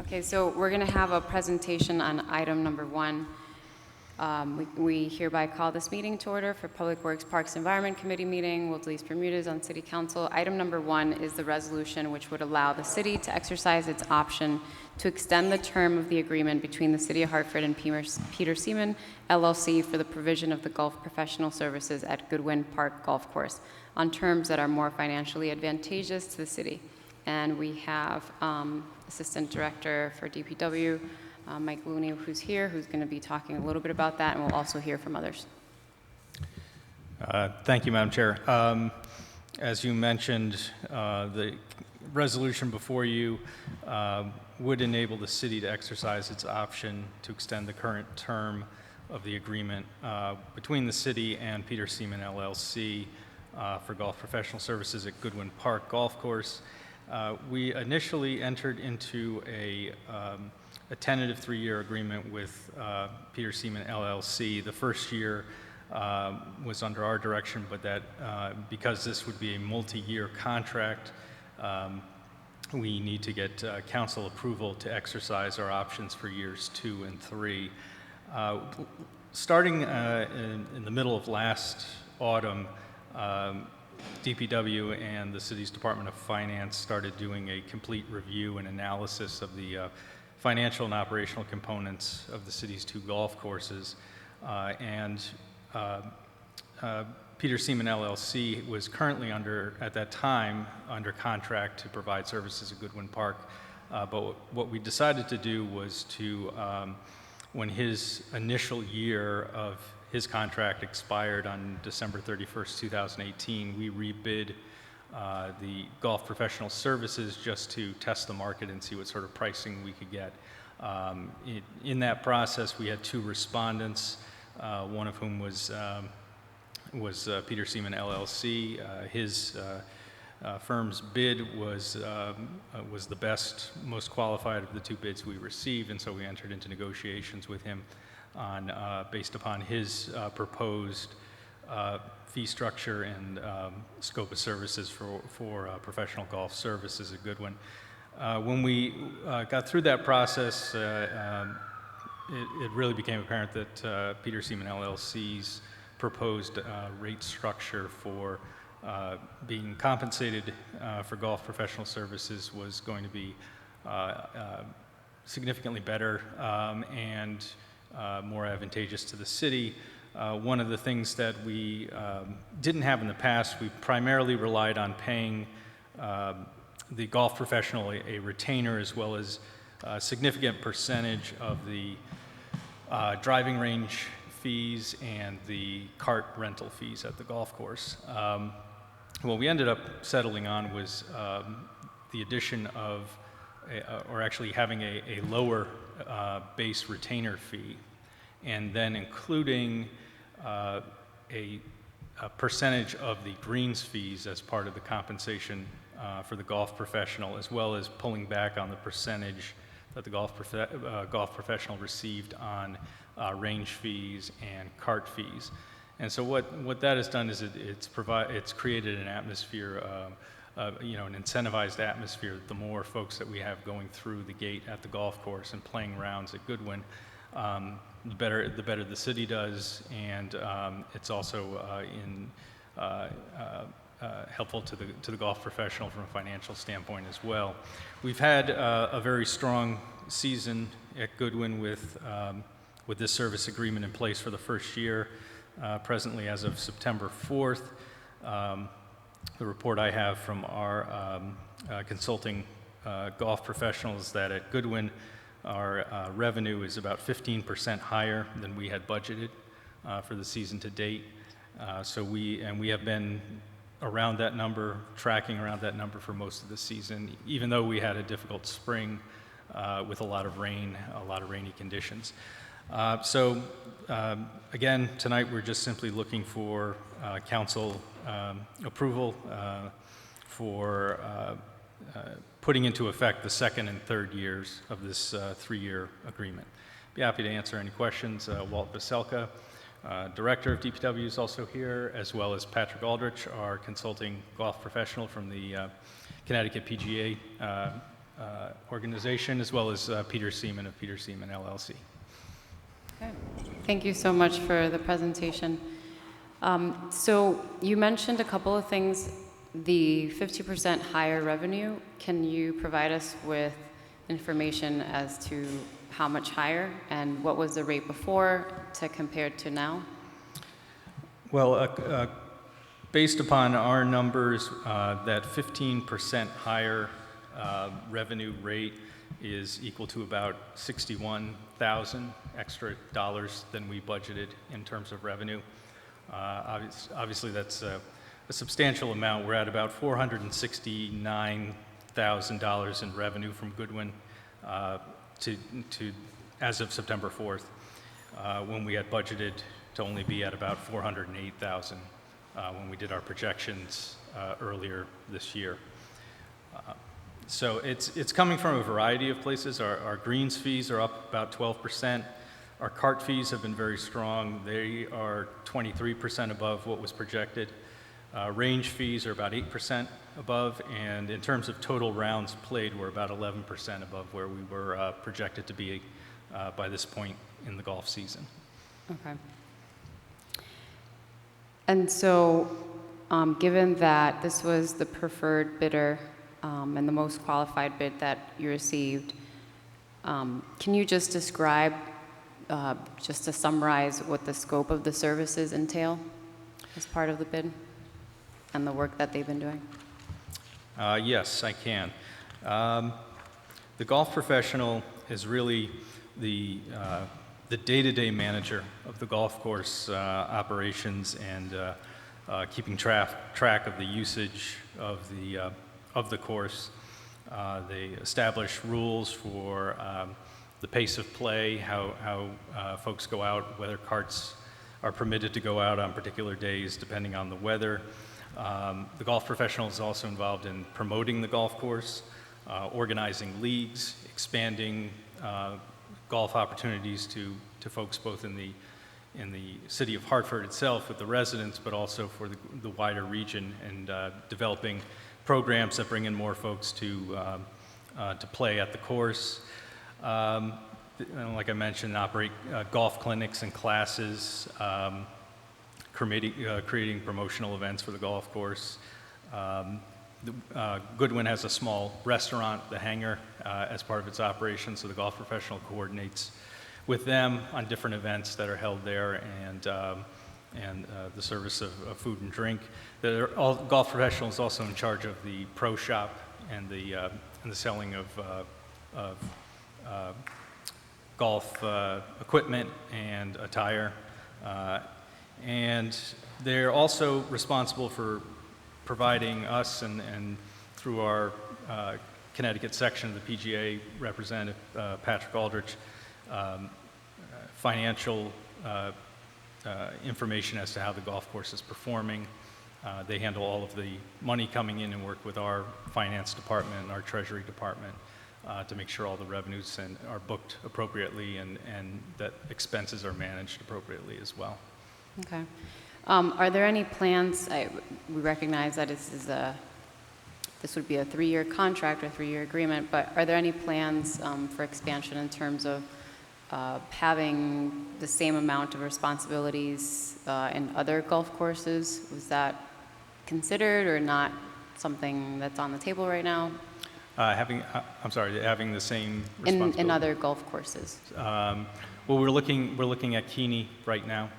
Okay, so we're going to have a presentation on item number 1. We hereby call this meeting to order for Public Works, Parks, Environment Committee meeting, Wilde's Bermudez on City Council. Item number 1 is the resolution which would allow the city to exercise its option to extend the term of the agreement between the City of Hartford and Peter Seaman, LLC, for the provision of the golf professional services at Goodwin Park Golf Course on terms that are more financially advantageous to the city. And we have Assistant Director for DPW, Mike Looney, who's here, who's going to be talking a little bit about that, and we'll also hear from others. Thank you, Madam Chair. As you mentioned, the resolution before you would enable the city to exercise its option to extend the current term of the agreement between the city and Peter Seaman, LLC, for golf professional services at Goodwin Park Golf Course. We initially entered into a tentative 3-year agreement with Peter Seaman, LLC. The first year was under our direction, but that because this would be a multi-year contract, we need to get council approval to exercise our options for years 2 and 3. Starting in the middle of last autumn, DPW and the city's Department of Finance started doing a complete review and analysis of the financial and operational components of the city's 2 golf courses. Peter Seaman, LLC was currently at that time, under contract to provide services at Goodwin Park. But what we decided to do was to, when his initial year of his contract expired on December 31st, 2018, we rebid the golf professional services just to test the market and see what sort of pricing we could get. In that process, we had 2 respondents, one of whom was Peter Seaman, LLC. His firm's bid was the best, most qualified of the 2 bids we received, and so we entered into negotiations with him on based upon his proposed fee structure and scope of services for professional golf services at Goodwin. When we got through that process, it really became apparent that Peter Seaman, LLC's proposed rate structure for being compensated for golf professional services was going to be significantly better and more advantageous to the city. One of the things that we didn't have in the past, we primarily relied on paying the golf professional a retainer, as well as a significant percentage of the driving range fees and the cart rental fees at the golf course. What we ended up settling on was the addition of, or actually having a lower base retainer fee, and then including a percentage of the greens fees as part of the compensation for the golf professional, as well as pulling back on the percentage that the golf professional received on range fees and cart fees. And so what that has done is it's created an atmosphere, an incentivized atmosphere. The more folks that we have going through the gate at the golf course and playing rounds at Goodwin, the better the city does, and it's also helpful to the golf professional from a financial standpoint as well. We've had a very strong season at Goodwin with this service agreement in place for the first year. Presently, as of September 4th, the report I have from our consulting golf professionals that at Goodwin, our revenue is about 15% higher than we had budgeted for the season to date. So we have been around that number, tracking around that number for most of the season, even though we had a difficult spring with a lot of rain, a lot of rainy conditions. Again, tonight we're just simply looking for council approval for putting into effect the 2nd and 3rd years of this 3-year agreement. Be happy to answer any questions. Walt Veselka, Director of DPW, is also here, as well as Patrick Aldrich, our consulting golf professional from the Connecticut PGA organization, as well as Peter Seaman of Peter Seaman LLC. Okay. Thank you so much for the presentation. So you mentioned a couple of things. The 50% higher revenue, can you provide us with information as to how much higher and what was the rate before to compare to now? Well, based upon our numbers, that 15% higher revenue rate is equal to about 61,000 extra dollars than we budgeted in terms of revenue. Obviously, that's a substantial amount. We're at about $469,000 in revenue from Goodwin to as of September 4th, when we had budgeted to only be at about 408,000 when we did our projections earlier this year. So it's coming from a variety of places. Our greens fees are up about 12%. Our cart fees have been very strong. They are 23% above what was projected. Range fees are about 8% above, and in terms of total rounds played, we're about 11% above where we were projected to be by this point in the golf season. Okay. And so, given that this was the preferred bidder and the most qualified bid that you received, can you just describe, just to summarize, what the scope of the services entail as part of the bid and the work that they've been doing? Yes, I can. The golf professional is really the day-to-day manager of the golf course operations and keeping track of the usage of the course. They establish rules for the pace of play, how folks go out, whether carts are permitted to go out on particular days depending on the weather. The golf professional is also involved in promoting the golf course, organizing leagues, expanding golf opportunities to folks both in the city of Hartford itself with the residents, but also for the wider region, and developing programs that bring in more folks to play at the course. Like I mentioned, operate golf clinics and classes, creating promotional events for the golf course. Goodwin has a small restaurant, The Hangar, as part of its operation, so the golf professional coordinates with them on different events that are held there, and the service of food and drink. The golf professional is also in charge of the pro shop and the selling of golf equipment and attire. And they're also responsible for providing us and through our Connecticut section of the PGA representative, Patrick Aldrich, financial information as to how the golf course is performing. They handle all of the money coming in and work with our finance department and our treasury department to make sure all the revenues are booked appropriately and that expenses are managed appropriately as well. Okay. Are there any plans? We recognize that this would be a 3-year contract or 3-year agreement, but are there any plans for expansion in terms of having the same amount of responsibilities in other golf courses? Was that considered or not something that's on the table right now? Having the same responsibility in other golf courses. Well, we're looking at Keeney right now.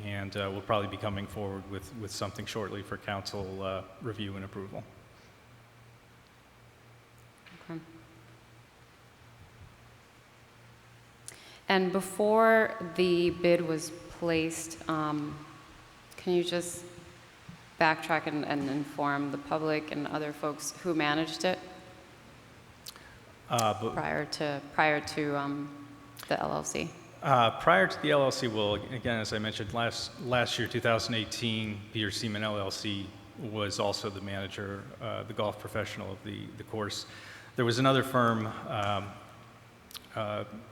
And we'll probably be coming forward with something shortly for council review and approval. Okay. And before the bid was placed, can you just backtrack and inform the public and other folks who managed it prior to the LLC? Prior to the LLC, well, again, as I mentioned, last year, 2018, Peter Seaman LLC was also the manager, the golf professional of the course. There was another firm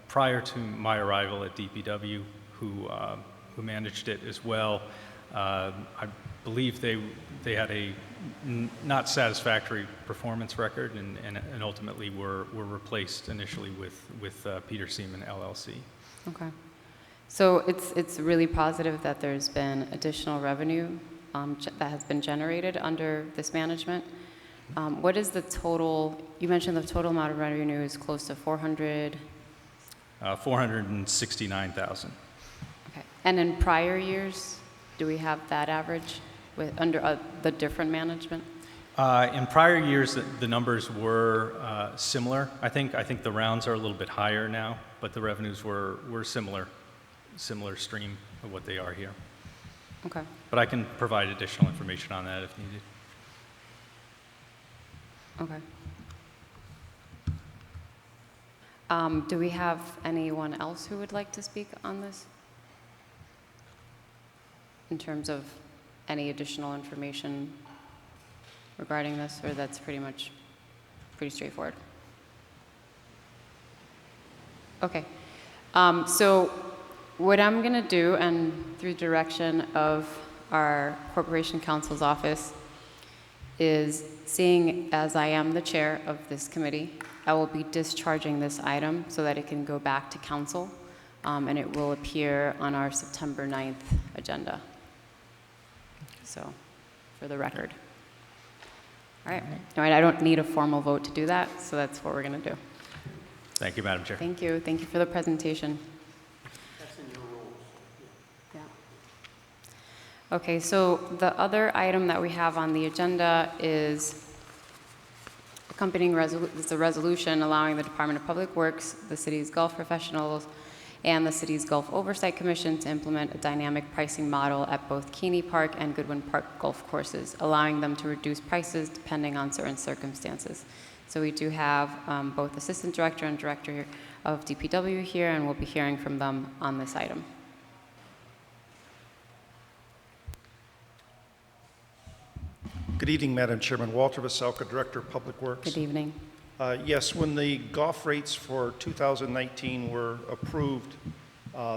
prior to my arrival at DPW who managed it as well. I believe they had a not satisfactory performance record and ultimately were replaced initially with Peter Seaman LLC. Okay. So it's really positive that there's been additional revenue that has been generated under this management. What is the total? You mentioned the total amount of revenue is close to 400. 469,000. Okay. And in prior years, do we have that average under the different management? In prior years, the numbers were similar. I think the rounds are a little bit higher now, but the revenues were similar stream of what they are here. Okay. But I can provide additional information on that if needed. Okay. Do we have anyone else who would like to speak on this? In terms of any additional information regarding this, or that's pretty straightforward? Okay. So what I'm going to do, and through direction of our Corporation Counsel's office, is seeing as I am the chair of this committee, I will be discharging this item so that it can go back to council, and it will appear on our September 9th agenda. So, for the record. All right. All right, I don't need a formal vote to do that, so that's what we're going to do. Thank you, Madam Chair. Thank you. Thank you for the presentation. That's in your rules. Yeah. Okay, so the other item that we have on the agenda is accompanying is a resolution allowing the Department of Public Works, the city's golf professionals, and the city's Golf Oversight Commission to implement a dynamic pricing model at both Keeney Park and Goodwin Park golf courses, allowing them to reduce prices depending on certain circumstances. So we do have both Assistant Director and Director of DPW here, and we'll be hearing from them on this item. Good evening, Madam Chairman. Walter Veselka, Director of Public Works. Good evening. Yes, when the golf rates for 2019 were approved,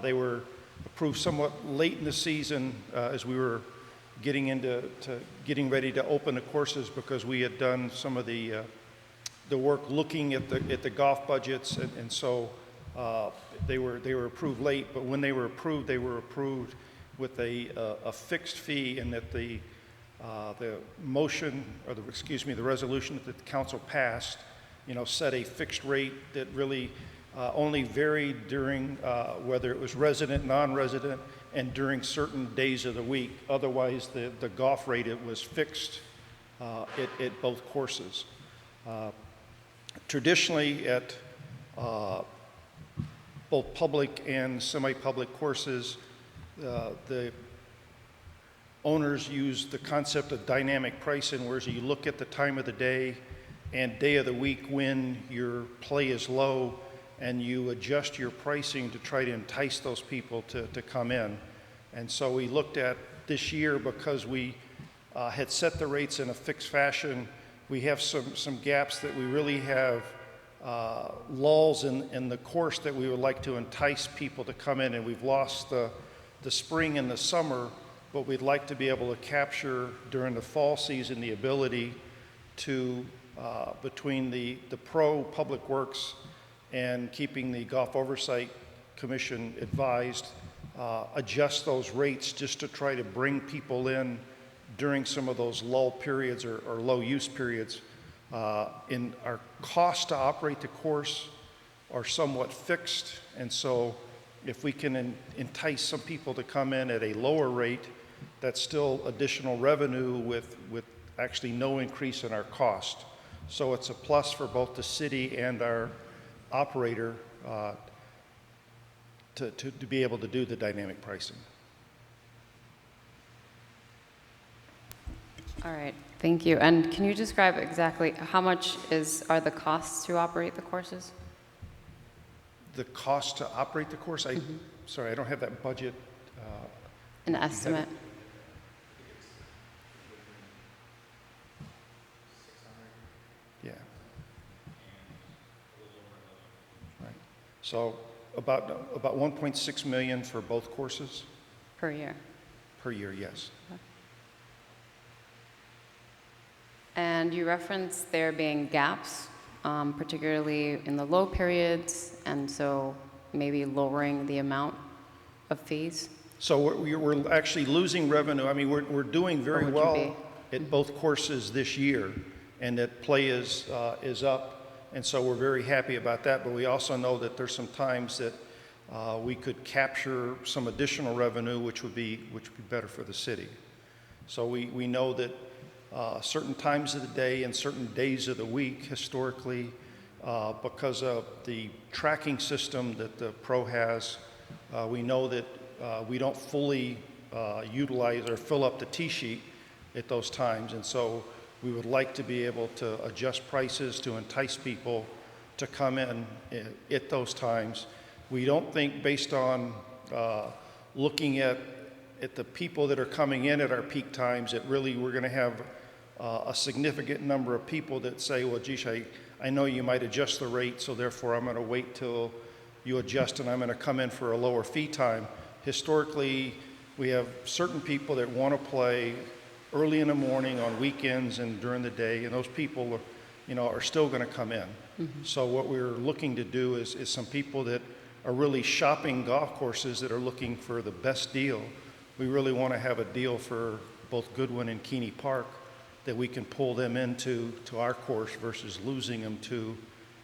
they were approved somewhat late in the season as we were getting ready to open the courses, because we had done some of the work looking at the golf budgets, and so they were approved late. But when they were approved with a fixed fee, and that the motion, or the resolution that the council passed, set a fixed rate that really only varied during whether it was resident, non-resident, and during certain days of the week. Otherwise, the golf rate, it was fixed at both courses. Traditionally, at both public and semi-public courses, the owners use the concept of dynamic pricing, whereas you look at the time of the day and day of the week when your play is low, and you adjust your pricing to try to entice those people to come in. And so we looked at this year, because we had set the rates in a fixed fashion, we have some gaps that we really have lulls in the course that we would like to entice people to come in, and we've lost the spring and the summer, but we'd like to be able to capture during the fall season the ability to, between the pro public works and keeping the Golf Oversight Commission advised, adjust those rates just to try to bring people in during some of those lull periods or low use periods. In our costs to operate the course are somewhat fixed, and so if we can entice some people to come in at a lower rate, that's still additional revenue with actually no increase in our cost. So it's a plus for both the city and our operator to be able to do the dynamic pricing. All right, thank you. And can you describe exactly how much are the costs to operate the courses? The cost to operate the course? Sorry, I don't have that budget. An estimate? Yeah. Right. So about 1.6 million for both courses Per year? per year, yes. And you referenced there being gaps, particularly in the low periods, and so maybe lowering the amount of fees? So we're actually losing revenue. I mean, we're doing very would you well at both courses this year, and that play is up, and so we're very happy about that. But we also know that there's some times that we could capture some additional revenue, which would be better for the city. So we know that certain times of the day and certain days of the week, historically, because of the tracking system that the pro has, we know that we don't fully utilize or fill up the tee sheet at those times, and so we would like to be able to adjust prices to entice people to come in at those times. We don't think, based on looking at the people that are coming in at our peak times, that really we're going to have a significant number of people that say, well, geez, I know you might adjust the rate, so therefore I'm going to wait till you adjust and I'm going to come in for a lower fee time. Historically, we have certain people that want to play early in the morning, on weekends, and during the day, and those people are still going to come in. Mm-hmm. So what we're looking to do is some people that are really shopping golf courses that are looking for the best deal. We really want to have a deal for both Goodwin and Keeney Park that we can pull them into our course versus losing them to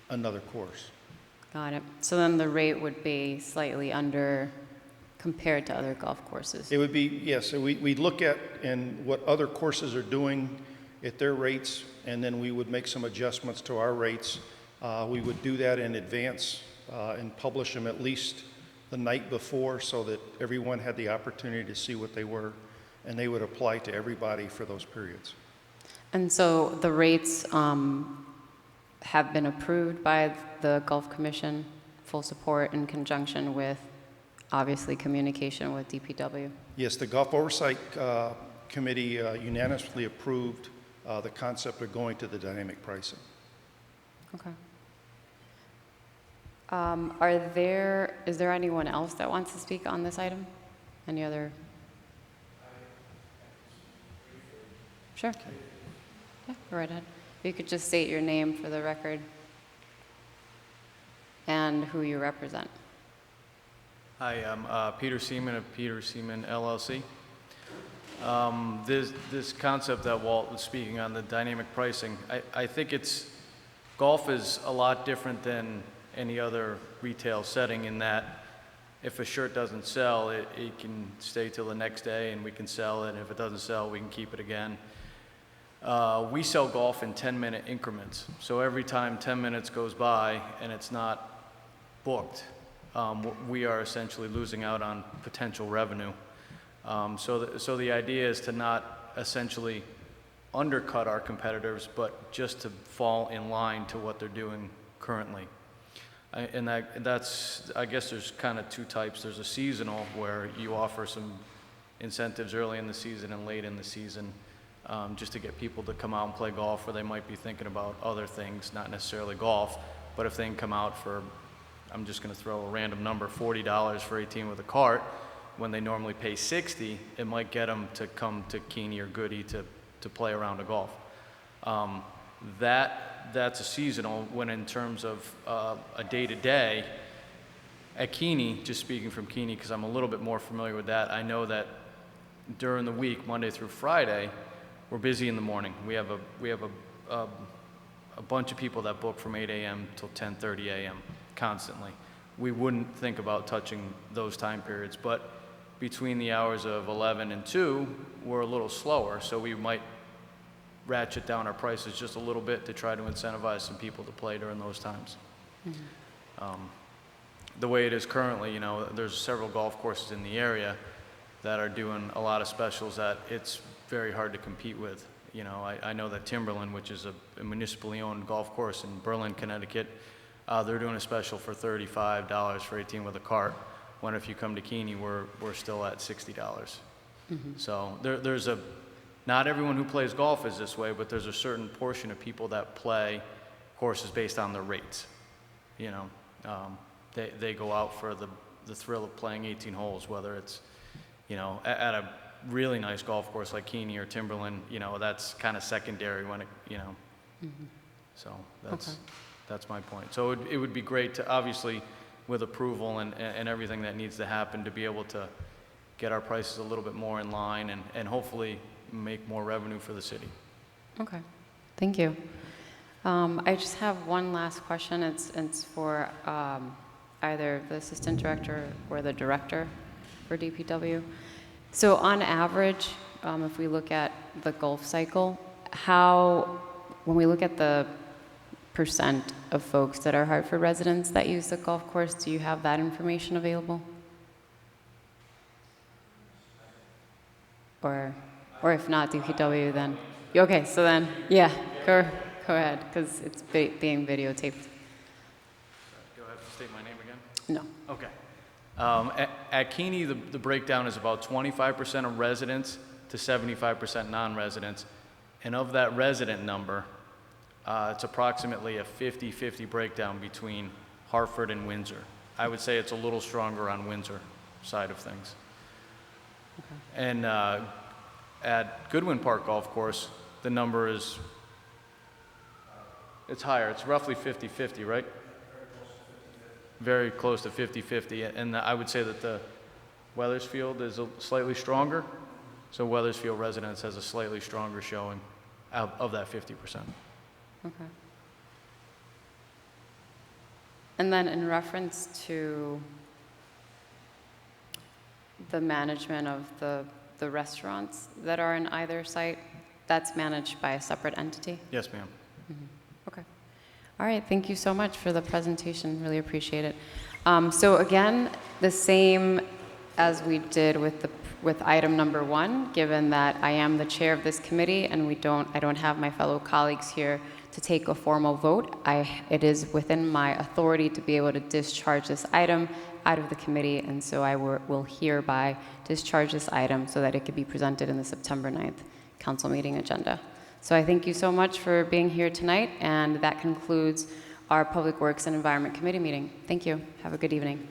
another course. Got it. So then the rate would be slightly under compared to other golf courses? It would be, yes. So we look at and what other courses are doing at their rates, and then we would make some adjustments to our rates. We would do that in advance and publish them at least the night before so that everyone had the opportunity to see what they were, and they would apply to everybody for those periods. And so the rates have been approved by the Golf Commission, full support in conjunction with, obviously, communication with DPW? Yes, the Golf Oversight Committee unanimously approved the concept of going to the dynamic pricing. Okay. Is there anyone else that wants to speak on this item? Any other? Sure. Yeah, go right ahead. If you could just state your name for the record and who you represent. Hi, I'm Peter Seaman of Peter Seaman LLC. This concept that Walt was speaking on, the dynamic pricing, I think golf is a lot different than any other retail setting in that if a shirt doesn't sell, it can stay till the next day and we can sell it, and if it doesn't sell, we can keep it again. We sell golf in 10-minute increments, so every time 10 minutes goes by and it's not booked, we are essentially losing out on potential revenue. So the idea is to not essentially undercut our competitors, but just to fall in line to what they're doing currently. And that's, I guess there's kind of two types. There's a seasonal where you offer some incentives early in the season and late in the season, just to get people to come out and play golf where they might be thinking about other things, not necessarily golf. But if they can come out for, I'm just going to throw a random number, $40 for 18 with a cart, when they normally pay $60, it might get them to come to Keeney or Goody to play a round of golf. That's a seasonal, when in terms of a day-to-day, at Keeney, just speaking from Keeney because I'm a little bit more familiar with that, I know that during the week, Monday through Friday, we're busy in the morning. We have a bunch of people that book from 8 a.m. till 10:30 a.m. constantly. We wouldn't think about touching those time periods, but between the hours of 11 and 2, we're a little slower, so we might ratchet down our prices just a little bit to try to incentivize some people to play during those times. Mm-hmm. The way it is currently, there's several golf courses in the area that are doing a lot of specials that it's very hard to compete with. I know that Timberland, which is a municipally owned golf course in Berlin, Connecticut, they're doing a special for $35 for 18 with a cart, when if you come to Keeney, we're still at $60. Mm-hmm. So there's not everyone who plays golf is this way, but there's a certain portion of people that play courses based on their rates. They go out for the thrill of playing 18 holes, whether it's, at a really nice golf course like Keeney or Timberland, you know, that's kind of secondary when it, you know. So that's my point. So it would be great to, obviously, with approval and everything that needs to happen, to be able to get our prices a little bit more in line and hopefully make more revenue for the city. Okay, thank you. I just have one last question. It's for either the assistant director or the director for DPW. So on average, if we look at the golf cycle, when we look at the percent of folks that are Hartford residents that use the golf course, do you have that information available? Or if not DPW, then, okay, so then, yeah, go ahead, because it's being videotaped. Do I have to state my name again? No. Okay. At Keeney, the breakdown is about 25% of residents to 75% non-residents. And of that resident number, it's approximately a 50-50 breakdown between Hartford and Windsor. I would say it's a little stronger on Windsor side of things. Okay. And at Goodwin Park Golf Course, the number is, it's higher. It's roughly 50-50, right? Very close to 50-50. And I would say that the Weathersfield is slightly stronger. So Weathersfield residents has a slightly stronger showing of that 50%. Okay. And then in reference to the management of the restaurants that are in either site, that's managed by a separate entity? Yes, ma'am. Okay. All right, thank you so much for the presentation, really appreciate it. So again, the same as we did with item number 1, given that I am the chair of this committee and I don't have my fellow colleagues here to take a formal vote, it is within my authority to be able to discharge this item out of the committee, and so I will hereby discharge this item so that it could be presented in the September 9th council meeting agenda. So I thank you so much for being here tonight, and that concludes our Public Works and Environment Committee meeting. Thank you. Have a good evening.